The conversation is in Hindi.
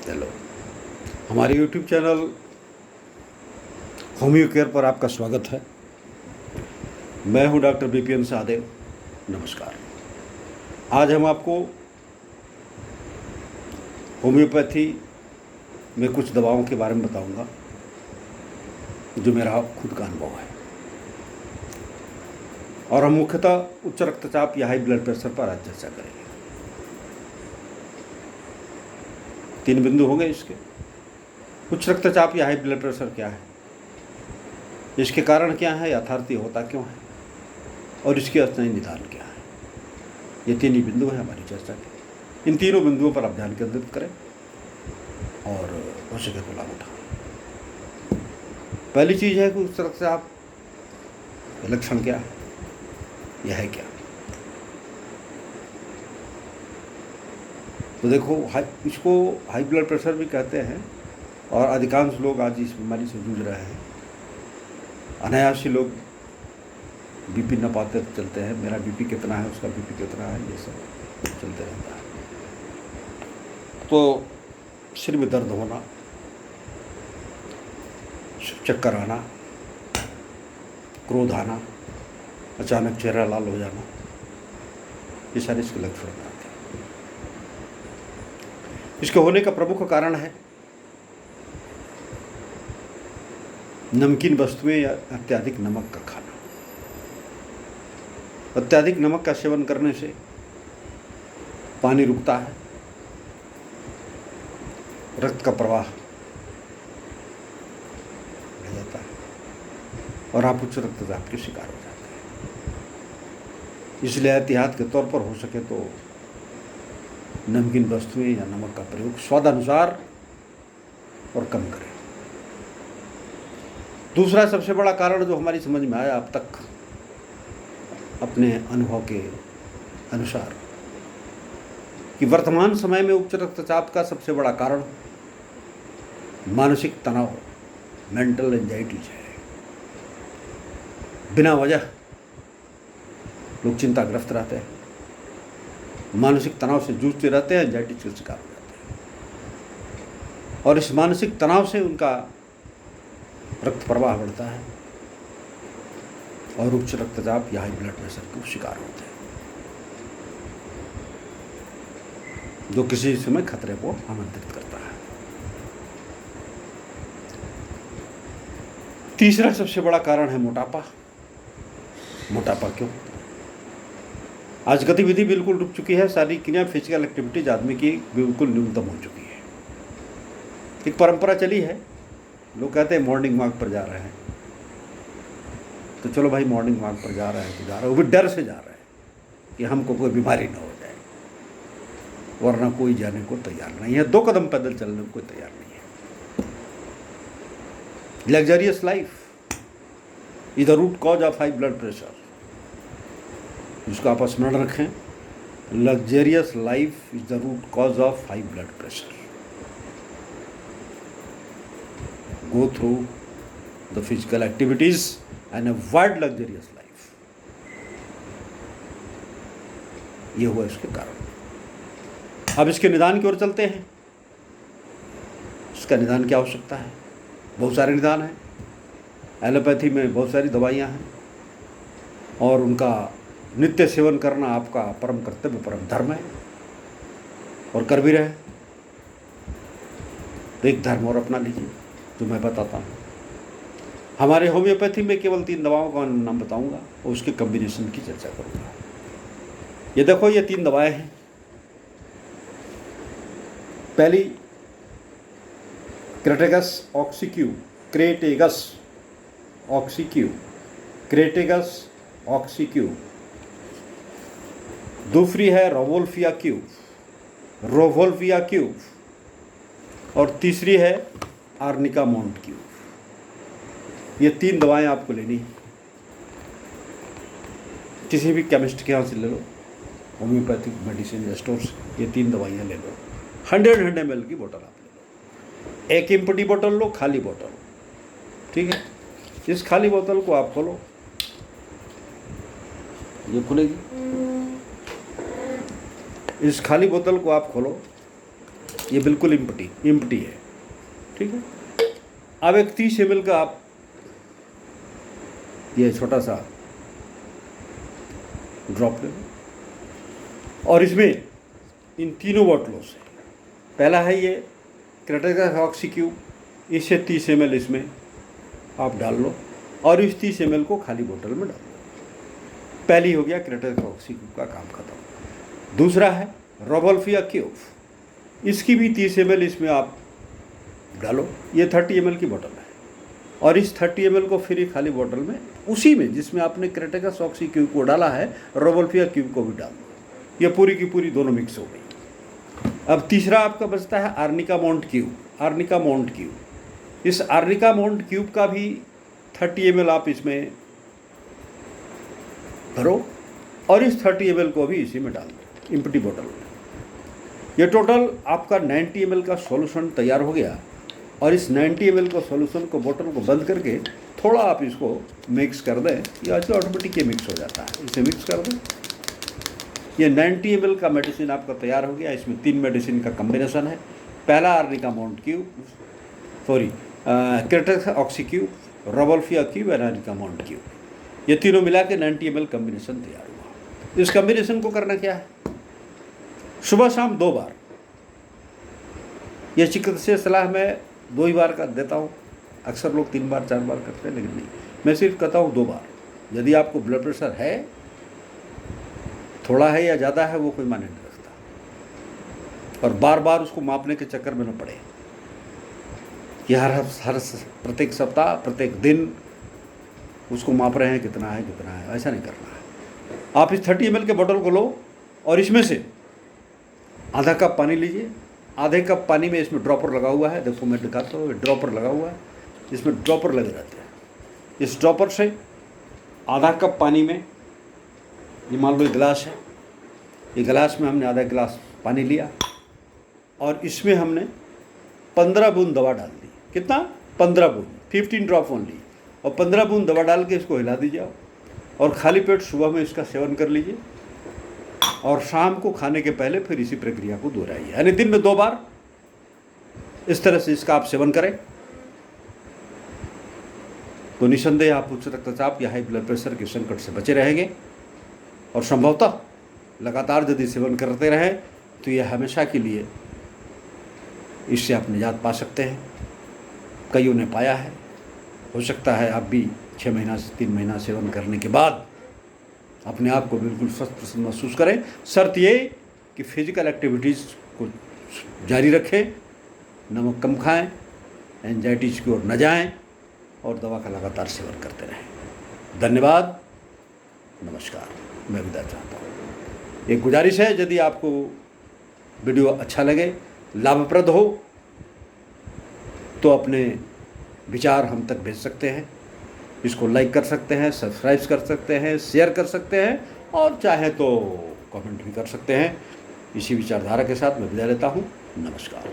हेलो, हमारे यूट्यूब चैनल होम्यो केयर पर आपका स्वागत है। मैं हूं डॉक्टर बीपीएन सहदेव। नमस्कार। आज हम आपको होम्योपैथी में कुछ दवाओं के बारे में बताऊंगा जो मेरा खुद का अनुभव है, और हम मुख्यतः उच्च रक्तचाप या हाई ब्लड प्रेशर पर आज चर्चा करेंगे। 3 बिंदु होंगे इसके। उच्च रक्तचाप या हाई ब्लड प्रेशर क्या है, इसके कारण क्या है, यथार्थी होता क्यों है, और इसके अस्थायी निदान क्या है। ये 3 ही बिंदु हैं हमारी चर्चा के। इन तीनों बिंदुओं पर आप ध्यान केंद्रित करें और हो सके तो लाभ उठाएं। पहली चीज़ है कि उच्च रक्तचाप के लक्षण क्या है, यह है क्या। तो देखो, इसको हाई ब्लड प्रेशर भी कहते हैं, और अधिकांश लोग आज इस बीमारी से जूझ रहे हैं। अनायास ही लोग बीपी न पाते चलते हैं, मेरा बीपी कितना है, उसका बीपी कितना है, ये सब चलते रहता है। तो सिर में दर्द होना, चक्कर आना, क्रोध आना, अचानक चेहरा लाल हो जाना, ये सारे इसके लक्षण आते हैं। इसके होने का प्रमुख कारण है नमकीन वस्तुएं या अत्यधिक नमक का खाना। अत्यधिक नमक का सेवन करने से पानी रुकता है, रक्त का प्रवाह बढ़ जाता है और आप उच्च रक्तचाप के शिकार हो जाते हैं। इसलिए एहतियात के तौर पर हो सके तो नमकीन वस्तुएं या नमक का प्रयोग स्वादानुसार और कम करें। दूसरा सबसे बड़ा कारण जो हमारी समझ में आया अब तक अपने अनुभव के अनुसार, कि वर्तमान समय में उच्च रक्तचाप का सबसे बड़ा कारण मानसिक तनाव, मेंटल एंजाइटीज है। बिना वजह लोग चिंताग्रस्त रहते हैं, मानसिक तनाव से जूझते रहते हैं, एंजाइटी के शिकार हो जाते हैं, और इस मानसिक तनाव से उनका रक्त प्रवाह बढ़ता है और उच्च रक्तचाप या हाई ब्लड प्रेशर के शिकार होते हैं, जो किसी समय खतरे को आमंत्रित करता है। तीसरा सबसे बड़ा कारण है मोटापा। मोटापा क्यों? आज गतिविधि बिल्कुल रुक चुकी है, सारी क्रिया, फिजिकल एक्टिविटीज आदमी की बिल्कुल न्यूनतम हो चुकी है। एक परंपरा चली है, लोग कहते हैं मॉर्निंग वॉक पर जा रहे हैं, तो चलो भाई मॉर्निंग वॉक पर जा रहे हैं तो जा रहे हैं, वो भी डर से जा रहे हैं कि हमको कोई बीमारी ना हो जाए, वरना कोई जाने को तैयार नहीं है, 2 कदम पैदल चलने को कोई तैयार नहीं है। Luxurious life is the root cause of high blood pressure. जिसको आप स्मरण रखें, luxurious life is the root cause of high blood pressure. Go through the physical activities and avoid luxurious life. ये हुआ इसके कारण। अब इसके निदान की ओर चलते हैं। इसका निदान क्या हो सकता है? बहुत सारे निदान हैं। एलोपैथी में बहुत सारी दवाइयाँ हैं, और उनका नित्य सेवन करना आपका परम कर्तव्य, परम धर्म है, और कर भी रहे। तो एक धर्म और अपना लीजिए जो मैं बताता हूँ। हमारे होम्योपैथी में केवल 3 दवाओं का नाम बताऊंगा और उसके कॉम्बिनेशन की चर्चा करूंगा। ये देखो, ये 3 दवाएं हैं। पहली क्रेटेगस ऑक्सीक्यू, क्रेटेगस ऑक्सीक्यू, क्रेटेगस ऑक्सीक्यू। दूसरी है रोवोल्फिया क्यू, रोवोल्फिया क्यू, और तीसरी है आर्निका माउंट क्यू। ये 3 दवाएं आपको लेनी है। किसी भी केमिस्ट के यहाँ से ले लो, होम्योपैथिक मेडिसिन स्टोर से ये 3 दवाइयाँ ले लो। 100 ml की बोतल आप ले लो। एक एम्प्टी बोतल लो, खाली बोतल, ठीक है। इस खाली बोतल को आप खोलो, ये खुलेगी। इस खाली बोतल को आप खोलो ये बिल्कुल इम्पटी है, ठीक है। अब एक 30 ml का आप ये छोटा सा ड्रॉप ले लो और इसमें इन तीनों बोतलों से, पहला है ये क्रेटेक्स ऑक्सी क्यूब, इससे 30 ml इसमें आप डाल लो और इस 30 ml को खाली बोतल में डाल लो। पहली हो गया क्रेटेक्स ऑक्सी क्यूब का काम खत्म। दूसरा है रोवोल्फिया क्यूब, इसकी भी 30 ml इसमें आप डालो। ये 30 ml की बोतल है और इस 30 ml को फिर खाली बोतल में उसी में जिसमें आपने क्रेटेक्स ऑक्सी क्यूब को डाला है रोवोल्फिया क्यूब को भी डाल दो। ये पूरी की पूरी दोनों मिक्स हो गई। अब तीसरा आपका बचता है आर्निका मोंट क्यूब। इस आर्निका मोंट क्यूब का भी 30 ml आप इसमें भरो और इस 30 ml को भी इसी में डाल दो, इम्पटी बोतल में। ये टोटल आपका 90 ml का सॉल्यूशन तैयार हो गया और इस 90 ml को सॉल्यूशन को बोतल को बंद करके थोड़ा आप इसको मिक्स कर दें, ये ऑटोमेटिक ये मिक्स हो जाता है। इसे मिक्स कर दें। ये 90 ml का मेडिसिन आपका तैयार हो गया। इसमें 3 मेडिसिन का कम्बिनेशन है। पहला arnica मोंट cube, Kratex oxy cube, rauvolfia cube और आर्निका मोंट क्यूब, ये तीनों मिला के 90 ml कम्बिनेशन तैयार हुआ। इस कम्बिनेशन को करना क्या है, सुबह शाम 2 बार। यह चिकित्सीय सलाह मैं 2 ही बार का देता हूँ, अक्सर लोग 3 बार 4 बार करते हैं, लेकिन नहीं, मैं सिर्फ कहता हूँ 2 बार। यदि आपको ब्लड प्रेशर है, थोड़ा है या ज़्यादा है, वो कोई मायने नहीं रखता और बार बार उसको मापने के चक्कर में न पड़े कि हर प्रत्येक सप्ताह प्रत्येक दिन उसको माप रहे हैं कितना है, ऐसा नहीं करना है। आप इस 30 ml के बोतल को लो और इसमें से आधा कप पानी लीजिए। आधे कप पानी में इसमें ड्रॉपर लगा हुआ है, देखो मैं दिखाता हूँ, ड्रॉपर लगा हुआ है, इसमें ड्रॉपर लगे रहते हैं। इस ड्रॉपर से आधा कप पानी में, ये मान लो ये गिलास है, ये गिलास में हमने आधा गिलास पानी लिया और इसमें हमने 15 बूंद दवा डाल दी। कितना? 15 बूंद, 15 ड्रॉप ओनली। और 15 बूंद दवा डाल के इसको हिला दीजिए और खाली पेट सुबह में इसका सेवन कर लीजिए और शाम को खाने के पहले फिर इसी प्रक्रिया को दोहराइए, यानी दिन में 2 बार इस तरह से इसका आप सेवन करें तो निसंदेह आप उच्च रक्तचाप या हाई ब्लड प्रेशर के संकट से बचे रहेंगे और संभवतः लगातार यदि सेवन करते रहें तो यह हमेशा के लिए इससे आप निजात पा सकते हैं। कईयों ने पाया है, हो सकता है आप भी 6 महीना से 3 महीना सेवन करने के बाद अपने आप को बिल्कुल स्वस्थ महसूस करें। शर्त ये कि फिजिकल एक्टिविटीज़ को जारी रखें, नमक कम खाएं, एंजाइटीज़ की ओर न जाएं और दवा का लगातार सेवन करते रहें। धन्यवाद, नमस्कार। मैं विदा चाहता हूँ। एक गुजारिश है, यदि आपको वीडियो अच्छा लगे, लाभप्रद हो, तो अपने विचार हम तक भेज सकते हैं। इसको लाइक कर सकते हैं, सब्सक्राइब कर सकते हैं, शेयर कर सकते हैं और चाहे तो कमेंट भी कर सकते हैं। इसी विचारधारा के साथ मैं विदा लेता हूँ। नमस्कार।